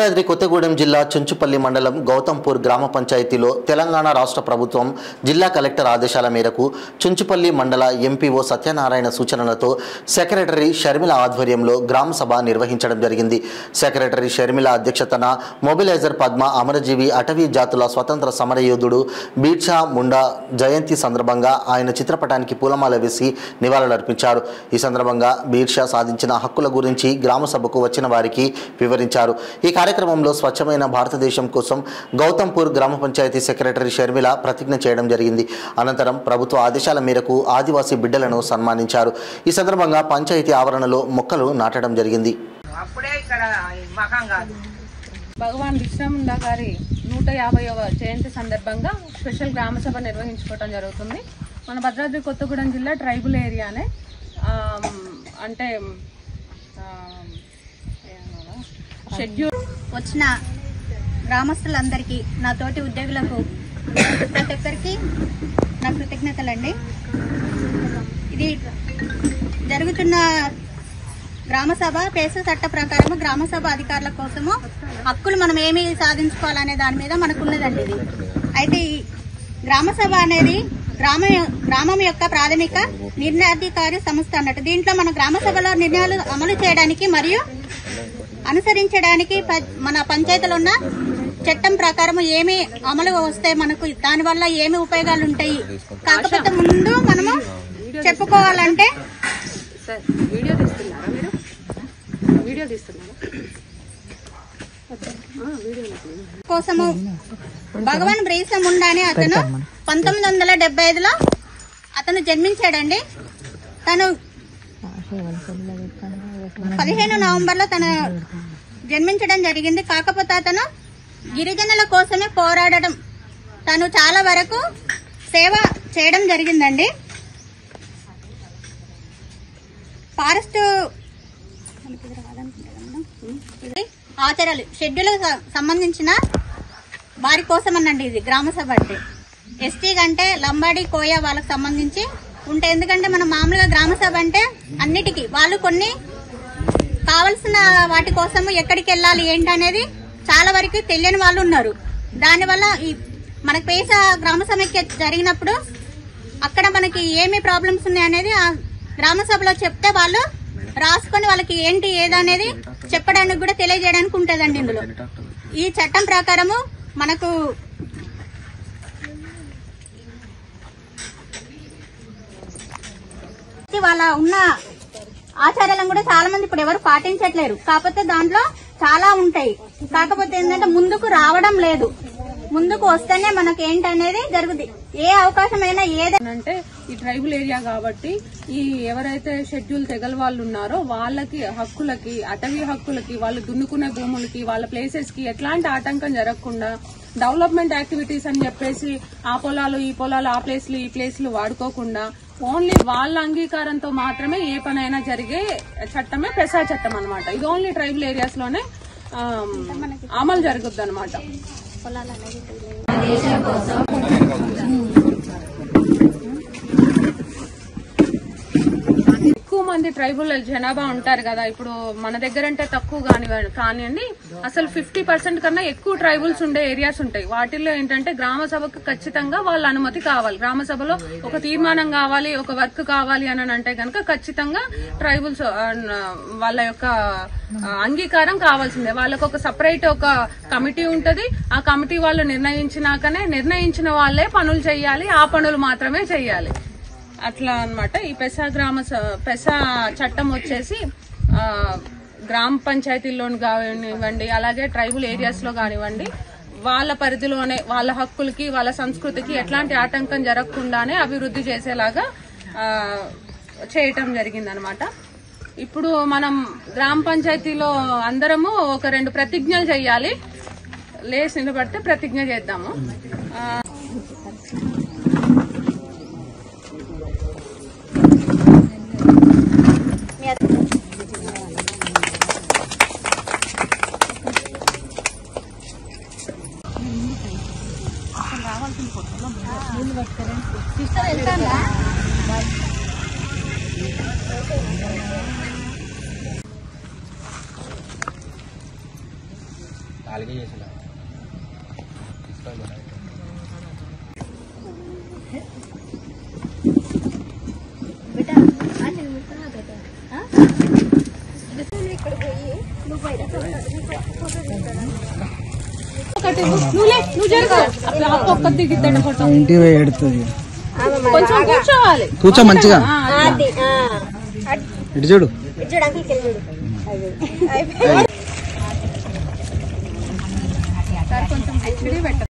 భద్రాద్రి కొత్తగూడెం జిల్లా చుంచుపల్లి మండలం గౌతంపూర్ గ్రామ పంచాయతీలో తెలంగాణ రాష్ట్ర ప్రభుత్వం జిల్లా కలెక్టర్ ఆదేశాల మేరకు చుంచుపల్లి మండల ఎంపీఓ సత్యనారాయణ సూచనలతో సెక్రటరీ షర్మిల ఆధ్వర్యంలో గ్రామ సభ నిర్వహించడం జరిగింది. సెక్రటరీ షర్మిల అధ్యక్షతన మొబిలైజర్ పద్మ అమరజీవి అటవీ జాతుల స్వతంత్ర సమరయోధుడు బిర్సా ముండా జయంతి సందర్భంగా ఆయన చిత్రపటానికి పూలమాల వేసి నివాళులర్పించారు. ఈ సందర్భంగా బిర్సా సాధించిన హక్కుల గురించి గ్రామ సభకు వచ్చిన వారికి వివరించారు. ఈ కార్యక్రమంలో స్వచ్ఛమైన భారతదేశం కోసం గౌతంపూర్ గ్రామ పంచాయతీ సెక్రటరీ షర్మిల ప్రతిజ్ఞ చేయడం జరిగింది. అనంతరం ప్రభుత్వ ఆదేశాల మేరకు ఆదివాసీ బిడ్డలను సన్మానించారు. ఈ సందర్భంగా పంచాయతీ ఆవరణలో మొక్కలు నాటడం జరిగింది. భగవాన్ బిర్సా ముండా గారి 150వ జయంతి సందర్భంగా స్పెషల్ గ్రామ సభ నిర్వహించుకోవడం జరుగుతుంది. మన భద్రాద్రి కొత్తగూడెం జిల్లా ట్రైబల్ ఏరియానే, అంటే షెడ్యూల్ వచ్చిన గ్రామస్తులందరికీ, నా తోటి ఉద్యోగులకు, ప్రతి ఒక్కరికి నా కృతజ్ఞతలండి. ఇది జరుగుతున్న గ్రామసభ పేస చట్ట ప్రకారం గ్రామసభ అధికారుల కోసము హక్కులు మనం ఏమి సాధించుకోవాలనే దాని మీద మనకున్నదండి. ఇది అయితే ఈ గ్రామసభ అనేది గ్రామం యొక్క ప్రాథమిక నిర్ణయాధికారి సంస్థ అన్నట్టు. దీంట్లో మన గ్రామసభలో నిర్ణయాలు అమలు చేయడానికి మరియు అనుసరించడానికి మన పంచాయతీలో ఉన్న చట్టం ప్రకారం ఏమి అమలు వస్తే మనకు దానివల్ల ఏమి ఉపయోగాలు ఉంటాయి. కాకపోతే ముందు మనము చెప్పుకోవాలంటే కోసము భగవాన్ బిర్సా ముండా అని అతను 1975లో అతను జన్మించాడండి. తను 15 నవంబర్లో తను జన్మించడం జరిగింది. కాకపోతే అతను గిరిజనుల కోసమే పోరాడడం, తను చాలా వరకు సేవ చేయడం జరిగిందండి. ఫారెస్ట్ ఆచారాలు షెడ్యూల్ సంబంధించిన వారి కోసం అనండి ఇది గ్రామ సభ. అంటే ఎస్టీ కంటే లంబాడి కోయ వాళ్ళకి సంబంధించి ఉంటే, ఎందుకంటే మనం మామూలుగా గ్రామ సభ అంటే అన్నిటికీ వాళ్ళు కొన్ని కావలసిన వాటి కోసం ఎక్కడికి వెళ్ళాలి ఏంటి అనేది చాలా వరకు తెలియని వాళ్ళు ఉన్నారు. దానివల్ల ఈ మనకి పేస గ్రామ సమైక్య జరిగినప్పుడు అక్కడ మనకి ఏమి ప్రాబ్లమ్స్ ఉన్నాయి అనేది ఆ గ్రామ సభలో చెప్తే వాళ్ళు రాసుకొని వాళ్ళకి ఏంటి ఏదనేది చెప్పడానికి కూడా తెలియజేయడానికి ఉంటుందండి. ఇందులో ఈ చట్టం ప్రకారము మనకు వాళ్ళ ఉన్న ఆచారాలను కూడా చాలా మంది ఇప్పుడు ఎవరు పాటించట్లేరు. కాకపోతే దాంట్లో చాలా ఉంటాయి. కాకపోతే ఏంటంటే ముందుకు రావడం లేదు. ముందుకు వస్తేనే మనకు ఏంటనేది జరుగుతుంది. ఏ అవకాశమైనా ఏదంటే ఈ ట్రైబల్ ఏరియా కాబట్టి ఈ ఎవరైతే షెడ్యూల్ తెగల వాళ్ళు ఉన్నారో వాళ్ళకి హక్కులకి, అటవీ హక్కులకి, వాళ్ళు దున్నుకునే భూములకి, వాళ్ళ ప్లేసెస్ కి ఎట్లాంటి ఆటంకం జరగకుండా డెవలప్మెంట్ యాక్టివిటీస్ అని చెప్పేసి ఆ పొలాలు ఈ పొలాలు, ఆ ప్లేస్లు ఈ ప్లేస్లు వాడుకోకుండా ఓన్లీ వాళ్ళ అంగీకారంతో మాత్రమే ఏ పనైనా జరిగే చట్టమే పెసా చట్టం అనమాట. ఇది ఓన్లీ ట్రైబల్ ఏరియాస్ లోనే అమలు జరుగుద్ది అనమాట. ఎక్కువ మంది ట్రైబల్ జనాభా ఉంటారు కదా, ఇప్పుడు మన దగ్గర అంటే తక్కువ కానివ్వండి, అసలు 50% కన్నా ఎక్కువ ట్రైబల్స్ ఉండే ఏరియాస్ ఉంటాయి. వాటిల్లో ఏంటంటే గ్రామ సభకు ఖచ్చితంగా వాళ్ళ అనుమతి కావాలి. గ్రామ సభలో ఒక తీర్మానం కావాలి, ఒక వర్క్ కావాలి అని అంటే కనుక ఖచ్చితంగా ట్రైబల్స్ వాళ్ళ యొక్క అంగీకారం కావాల్సిందే. వాళ్ళకు ఒక సపరేట్ ఒక కమిటీ ఉంటది. ఆ కమిటీ వాళ్ళు నిర్ణయించిన వాళ్ళే పనులు చేయాలి, ఆ పనులు మాత్రమే చేయాలి. అట్లా అన్నమాట. ఈ పెసా చట్టం వచ్చేసి గ్రామ పంచాయతీల్లో కానివ్వండి, అలాగే ట్రైబల్ ఏరియాస్ లో కానివ్వండి, వాళ్ళ పరిధిలోనే వాళ్ళ హక్కులకి, వాళ్ళ సంస్కృతికి ఎట్లాంటి ఆటంకం జరగకుండానే అభివృద్ధి చేసేలాగా చేయటం జరిగిందనమాట. ఇప్పుడు మనం గ్రామ పంచాయతీలో అందరము ఒక 2 ప్రతిజ్ఞలు చేయాలి. లేచి నిలబడితే ప్రతిజ్ఞ చేద్దాము. కొంచెం కూర్చోవాలి కూర్చో మంచిగా ఇటు చూడు కొంచెం హెచ్డి పెట్ట